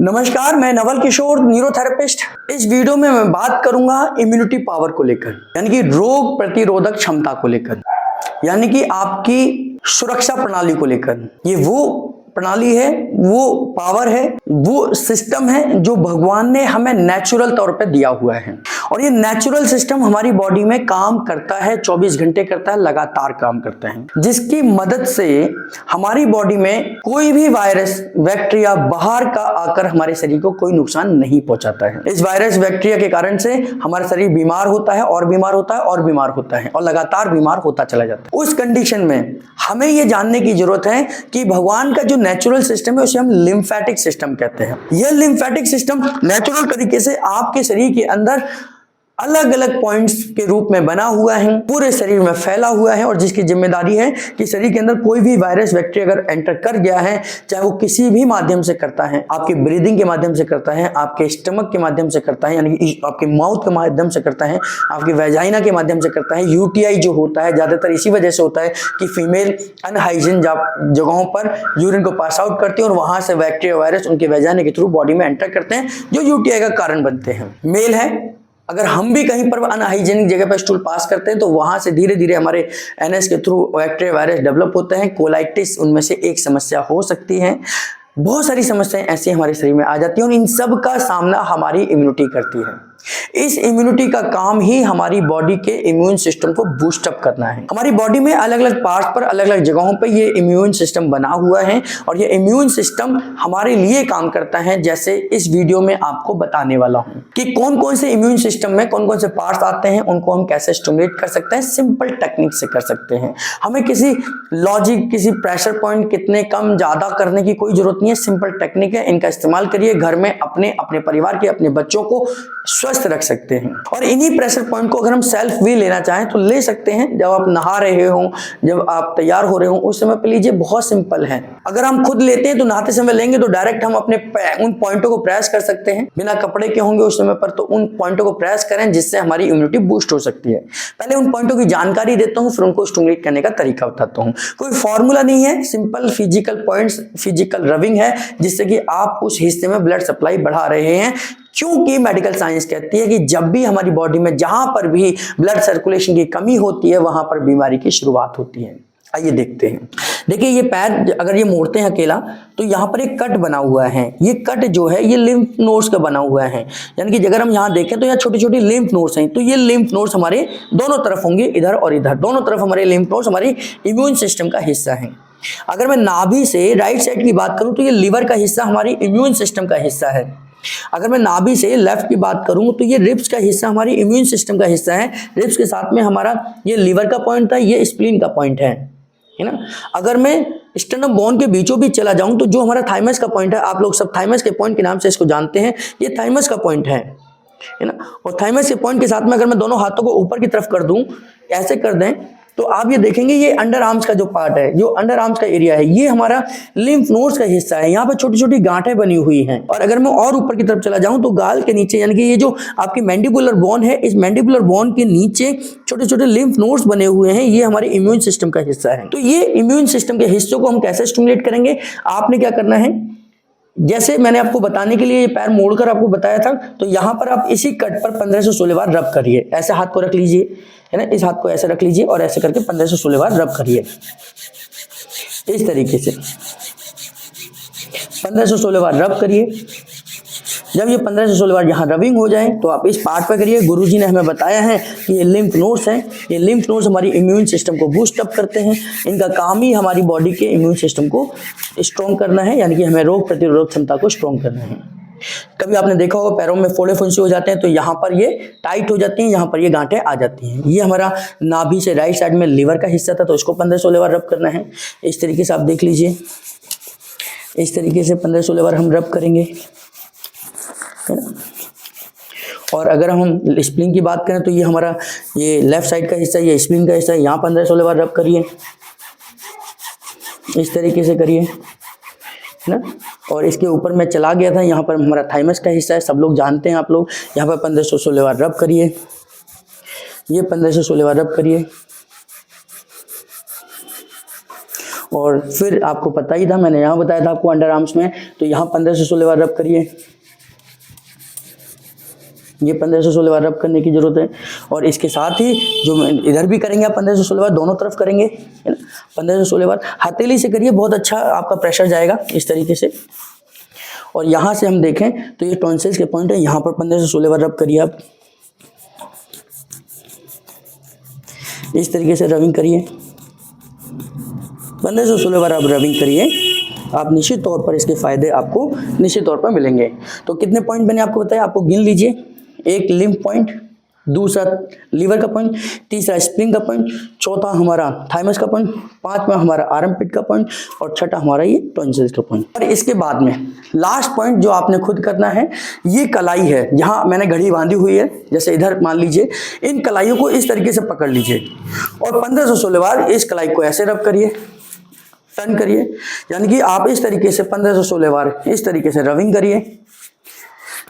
नमस्कार, मैं नवल किशोर, न्यूरोथेरेपिस्ट। इस वीडियो में मैं बात करूंगा इम्यूनिटी पावर को लेकर, यानी कि रोग प्रतिरोधक क्षमता को लेकर, यानी कि आपकी सुरक्षा प्रणाली को लेकर। ये वो प्रणाली है, वो पावर है, वो सिस्टम है जो भगवान ने हमें नेचुरल तौर पे दिया हुआ है। और ये नेचुरल सिस्टम हमारी बॉडी में काम करता है, 24 घंटे करता है, लगातार काम करता है, जिसकी मदद से हमारी बॉडी में कोई भी वायरस बैक्टीरिया बाहर का आकर हमारे शरीर को कोई नुकसान नहीं पहुंचाता है। इस वायरस बैक्टीरिया के कारण से हमारा शरीर बीमार होता है और बीमार होता है और बीमार होता है और लगातार बीमार होता चला जाता है। उस कंडीशन में हमें ये जानने की जरूरत है कि भगवान का जो नेचुरल सिस्टम है उसे हम लिम्फेटिक सिस्टम कहते हैं। यह लिम्फेटिक सिस्टम नेचुरल तरीके से आपके शरीर के अंदर अलग अलग पॉइंट्स के रूप में बना हुआ है, पूरे शरीर में फैला हुआ है, और जिसकी जिम्मेदारी है कि शरीर के अंदर कोई भी वायरस बैक्टीरिया अगर एंटर कर गया है, चाहे वो किसी भी माध्यम से करता है, आपके ब्रीदिंग के माध्यम से करता है, आपके स्टमक के माध्यम से करता है, यानी कि आपके माउथ के माध्यम से करता है, आपके वेजाइना के माध्यम से करता है। यूटीआई जो होता है ज्यादातर इसी वजह से होता है कि फीमेल अनहाइजीन जगहों पर यूरिन को पास आउट करती है और वहां से बैक्टीरिया वायरस उनके वेजाइना के थ्रू बॉडी में एंटर करते हैं, जो यूटीआई का कारण बनते हैं। मेल है, अगर हम भी कहीं पर अनहाइजीनिक जगह पर स्टूल पास करते हैं तो वहां से धीरे धीरे हमारे एनएस के थ्रू बैक्टीरिया वायरस डेवलप होते हैं। कोलाइटिस उनमें से एक समस्या हो सकती है। बहुत सारी समस्याएं ऐसी हमारे शरीर में आ जाती हैं और इन सब का सामना हमारी इम्यूनिटी करती है। इस इम्यूनिटी का काम ही हमारी बॉडी के इम्यून सिस्टम को बूस्ट अप करना है। हमारी बॉडी में अलग अलग पार्ट्स पर, अलग अलग जगहों पर ये इम्यून सिस्टम बना हुआ है और ये इम्यून सिस्टम हमारे लिए काम करता है, जैसे इस वीडियो में आपको बताने वाला हूं कि कौन कौन से इम्यून सिस्टम में कौन कौन से पार्ट्स आते हैं, उनको हम कैसे स्टिमुलेट कर सकते हैं। सिंपल टेक्निक से कर सकते हैं। हमें किसी लॉजिक, किसी प्रेशर पॉइंट कितने कम ज्यादा करने की कोई जरूरत नहीं है। सिंपल टेक्निक है, इनका इस्तेमाल करिए। घर में अपने परिवार के, अपने बच्चों को स्वस्थ रख सकते हैं। और इन्हीं प्रेशर पॉइंट को अगर हम सेल्फ भी लेना चाहें तो ले सकते हैं। जब आप नहा रहे हो, जब आप तैयार हो रहे हो, उस समय पे लीजिए। बहुत सिंपल है। अगर हम खुद लेते हैं तो नहाते समय लेंगे तो डायरेक्ट हम अपने उन पॉइंटों को प्रेस कर सकते हैं। बिना कपड़े के होंगे उस समय पर तो उन पॉइंटों को प्रेस करें, जिससे हमारी इम्यूनिटी बूस्ट हो सकती है। पहले उन पॉइंटों की जानकारी देता हूं, फिर उनको स्टिमुलेट करने का तरीका बताता हूं। कोई फॉर्मूला नहीं है, simple physical points, physical rubbing है, जिससे कि आप उस हिस्से में ब्लड सप्लाई बढ़ा रहे हैं। क्योंकि मेडिकल साइंस कहती है कि जब भी हमारी बॉडी में जहां पर भी ब्लड सर्कुलेशन की कमी होती है, वहां पर बीमारी की शुरुआत होती है। आइए देखते हैं। देखिए, ये पैर अगर ये मोड़ते हैं अकेला तो यहाँ पर एक कट बना हुआ है। ये कट जो है ये लिम्फ नोड्स का बना हुआ है, यानी कि अगर हम यहाँ देखें तो यहाँ छोटी छोटी लिम्फ नोड्स हैं। तो ये लिम्फ नोड्स हमारे दोनों तरफ होंगे, इधर और इधर, दोनों तरफ हमारे लिम्फ नोड्स हमारी इम्यून सिस्टम का हिस्सा है। अगर मैं नाभि से राइट साइड की बात करूं तो ये लीवर का हिस्सा हमारी इम्यून सिस्टम का हिस्सा है। अगर मैं नाभि से लेफ्ट की बात करूं तो ये रिब्स का हिस्सा हमारी इम्यून सिस्टम का हिस्सा है। रिब्स के साथ में हमारा ये लीवर का पॉइंट था, ये स्प्लीन का पॉइंट है ना। अगर मैं स्टर्नम बोन के बीचों बीच चला जाऊं तो जो हमारा थाइमस का पॉइंट है, आप लोग सब थाइमस के पॉइंट के नाम से इसको जानते हैं, ये थाइमस का पॉइंट है ना। और थाइमस के पॉइंट के साथ में अगर मैं दोनों हाथों को ऊपर की तरफ कर दूं, ऐसे कर दें, तो आप ये देखेंगे ये अंडर आर्म्स का जो पार्ट है, जो अंडर आर्म्स का एरिया है, ये हमारा लिम्फ नोड्स का हिस्सा है। यहाँ पर छोटी छोटी गांठें बनी हुई हैं। और अगर मैं और ऊपर की तरफ चला जाऊं तो गाल के नीचे, यानी कि ये जो आपकी मैंडिबुलर बोन है, इस मैंडिबुलर बोन के नीचे छोटे छोटे लिम्फ नोड्स बने हुए हैं। ये हमारे इम्यून सिस्टम का हिस्सा है। तो ये इम्यून सिस्टम के हिस्सों को हम कैसे स्टिमुलेट करेंगे? आपने क्या करना है, जैसे मैंने आपको बताने के लिए ये पैर मोड़कर आपको बताया था, तो यहाँ पर आप इसी कट पर 15 से 16 बार रब करिए। ऐसे हाथ को रख लीजिए, है ना, इस हाथ को ऐसे रख लीजिए और ऐसे करके 15 से 16 बार रब करिए। इस तरीके से 15 से 16 बार रब करिए। जब ये 15 से 16 बार यहाँ रबिंग हो जाए तो आप इस पार्ट पर करिए। गुरुजी ने हमें बताया है कि ये लिम्फ नोड्स हैं। ये लिम्फ नोड्स हमारी इम्यून सिस्टम को बूस्ट अप करते हैं। इनका काम ही हमारी बॉडी के इम्यून सिस्टम को स्ट्रॉन्ग करना है, यानी कि हमें रोग प्रतिरोधक क्षमता को स्ट्रॉन्ग करना है। कभी आपने देखा होगा पैरों में फोड़े फुंसी हो जाते हैं तो यहाँ पर ये टाइट हो जाती हैं, यहाँ पर ये गांठें आ जाती हैं। ये हमारा नाभि से राइट साइड में लीवर का हिस्सा था, तो इसको 15-16 बार रब करना है। इस तरीके से आप देख लीजिए, इस तरीके से 15-16 बार हम रब करेंगे, है ना। और अगर हम स्प्लीन की बात करें तो ये हमारा ये लेफ्ट साइड का हिस्सा, ये स्प्लीन का हिस्सा है। यहाँ 15-16 बार रब करिए, इस तरीके से करिए, है ना। और इसके ऊपर मैं चला गया था, यहाँ पर हमारा थाइमस का हिस्सा है, सब लोग जानते हैं आप लोग। यहाँ पर 15 से 16 बार रब करिए, ये 15 से 16 बार रब करिए। और फिर आपको पता ही था, मैंने यहाँ बताया था आपको अंडर आर्म्स में, तो यहाँ 15 से 16 बार रब करिए। ये 15 से 16 बार रब करने की जरूरत है। और इसके साथ ही जो इधर भी करेंगे आप 15 से 16 बार, दोनों तरफ करेंगे, है ना। 15 से 16 बार हथेली से करिए, बहुत अच्छा आपका प्रेशर जाएगा इस तरीके से। और यहाँ से हम देखें तो ये टॉन्सिल्स के पॉइंट है, यहाँ पर 15 से 16 बार रब करिए आप। इस तरीके से रबिंग करिए, 15 से 16 बार आप रबिंग करिए, आप निश्चित तौर पर इसके फायदे आपको निश्चित तौर पर मिलेंगे। तो कितने पॉइंट मैंने आपको बताया, आपको गिन लीजिए। एक लिम्फ पॉइंट, दूसरा लीवर का पॉइंट, तीसरा स्प्लिन का पॉइंट, चौथा हमारा थाइमस का पॉइंट, पांचवा हमारा आर्मपिट का पॉइंट और छठा हमारा ये टॉन्सिल्स का पॉइंट। और इसके बाद में लास्ट पॉइंट जो आपने खुद करना है, ये कलाई है, जहां मैंने घड़ी बांधी हुई है, जैसे इधर मान लीजिए, इन कलाइयों को इस तरीके से पकड़ लीजिए और 15 से 16 बार इस कलाई को ऐसे रब करिए, टर्न करिए। यानी कि आप इस तरीके से 15 से 16 बार इस तरीके से रबिंग करिए,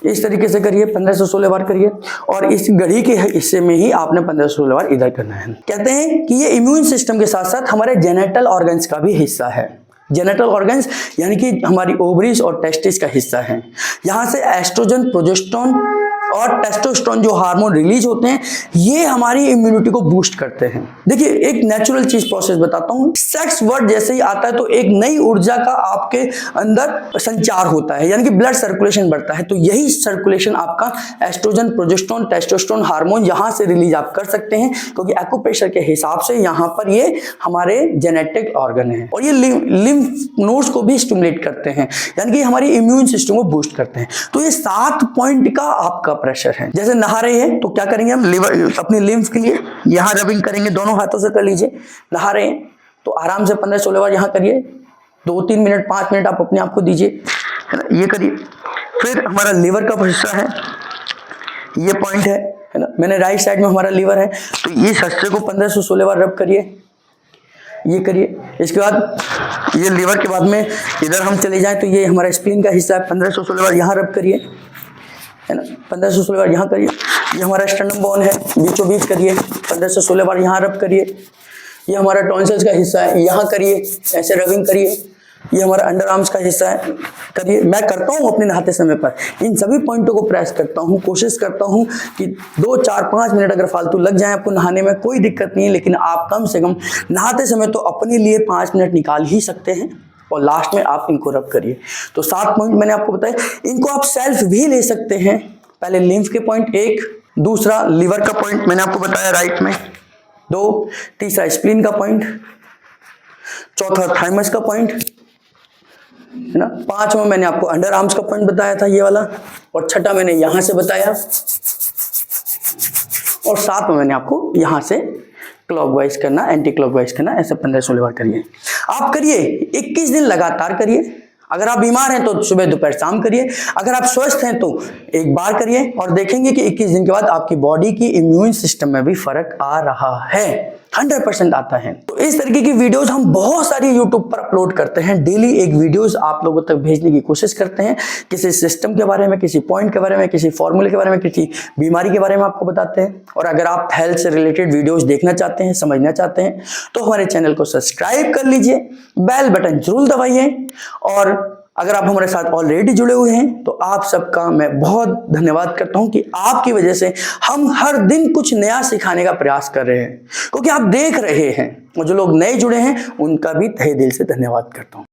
इस तरीके से करिए, 15 से 16 बार करिए। और इस घड़ी के हिस्से में ही आपने 15 से 16 बार इधर करना है। कहते हैं कि ये इम्यून सिस्टम के साथ साथ हमारे जेनेटल ऑर्गन्स का भी हिस्सा है। जेनेटल ऑर्गन्स यानी कि हमारी ओवरीज और टेस्टिस का हिस्सा है। यहाँ से एस्ट्रोजन, प्रोजेस्टेरोन और टेस्टोस्टेरोन जो हार्मोन रिलीज होते हैं, ये हमारी इम्यूनिटी को बूस्ट करते हैं। देखिए एक नेचुरल चीज प्रोसेस बताता हूँ, सेक्स वर्ड जैसे ही आता है तो एक नई ऊर्जा का आपके अंदर संचार होता है, यानी कि ब्लड सर्कुलेशन बढ़ता है। तो यही सर्कुलेशन आपका एस्ट्रोजन, प्रोजेस्टेरोन, टेस्टोस्टेरोन हार्मोन यहाँ से रिलीज आप कर सकते हैं, क्योंकि एक्यूप्रेशर के हिसाब से यहाँ पर ये हमारे जेनेटिक ऑर्गन है। और ये लिम्फ नोड्स को भी स्टिमुलेट करते हैं, यानी कि हमारी इम्यून सिस्टम को बूस्ट करते हैं। तो ये 7 पॉइंट का आपका प्रेशर है। जैसे नहा रहे हैं तो क्या करेंगे हम, लिवर अपनी लिम्फ के लिए यहाँ रबिंग करेंगे, दोनों हाथों से कर लीजिए। नहा रहे हैं तो आराम से 15-16 बार यहाँ करिए, 2-3 मिनट 5 मिनट आप अपने आप को दीजिए, है ना, ये करिए। फिर हमारा लिवर का हिस्सा है, ये पॉइंट है ना, मैंने राइट साइड में हमारा लिवर है, तो इस हिस्से को 15 से 16 बार रब करिए, ये करिए। इसके बाद ये लिवर के बाद में इधर हम चले जाएं तो ये हमारा स्प्लीन का हिस्सा है, 15 से 16 बार यहाँ रब करिए, है ना, 15 से 16 बार यहाँ करिए। ये हमारा स्टर्नम बोन है, बीचों बीच करिए, 15 से 16 बार यहाँ रब करिए। ये हमारा टॉन्सिल्स का हिस्सा है, यहाँ करिए, ऐसे रबिंग करिए। ये हमारा अंडर आर्म्स का हिस्सा है, करिए। मैं करता हूँ अपने नहाते समय पर इन सभी पॉइंटों को प्रेस करता हूँ, कोशिश करता हूँ कि 2, 4, 5 मिनट अगर फालतू लग जाए आपको नहाने में कोई दिक्कत नहीं है, लेकिन आप कम से कम नहाते समय तो अपने लिए 5 मिनट निकाल ही सकते हैं। और लास्ट में आप इनको रब करिए। तो 7 पॉइंट मैंने आपको बताया, इनको आप सेल्फ भी ले सकते हैं। पहले लिम्फ के पॉइंट 1, दूसरा लिवर का पॉइंट मैंने आपको बताया राइट में 2, तीसरा स्प्लीन का पॉइंट, चौथा थाइमस का पॉइंट, है ना, 5वां मैंने आपको अंडर आर्म्स का पॉइंट बताया था ये वाला, और छठा मैंने यहां से बताया, और 7वां मैंने आपको यहां से क्लॉकवाइज करना, एंटी क्लॉकवाइज करना। ऐसे 15-16 बार करिए। आप करिए 21 दिन लगातार करिए। अगर आप बीमार हैं तो सुबह दोपहर शाम करिए, अगर आप स्वस्थ हैं तो एक बार करिए, और देखेंगे कि 21 दिन के बाद आपकी बॉडी की इम्यून सिस्टम में भी फर्क आ रहा है, 100% आता है। तो इस तरीके की वीडियोस हम बहुत सारी यूट्यूब पर अपलोड करते हैं। डेली एक वीडियोस आप लोगों तक भेजने की कोशिश करते हैं, किसी सिस्टम के बारे में, किसी पॉइंट के बारे में, किसी फॉर्मूले के बारे में, किसी बीमारी के बारे में आपको बताते हैं। और अगर आप हेल्थ से रिलेटेड वीडियोस देखना चाहते हैं, समझना चाहते हैं, तो हमारे चैनल को सब्सक्राइब कर लीजिए, बेल बटन जरूर दबाइए। और अगर आप हमारे साथ ऑलरेडी जुड़े हुए हैं तो आप सबका मैं बहुत धन्यवाद करता हूं कि आपकी वजह से हम हर दिन कुछ नया सिखाने का प्रयास कर रहे हैं, क्योंकि आप देख रहे हैं। और जो लोग नए जुड़े हैं उनका भी तहे दिल से धन्यवाद करता हूं।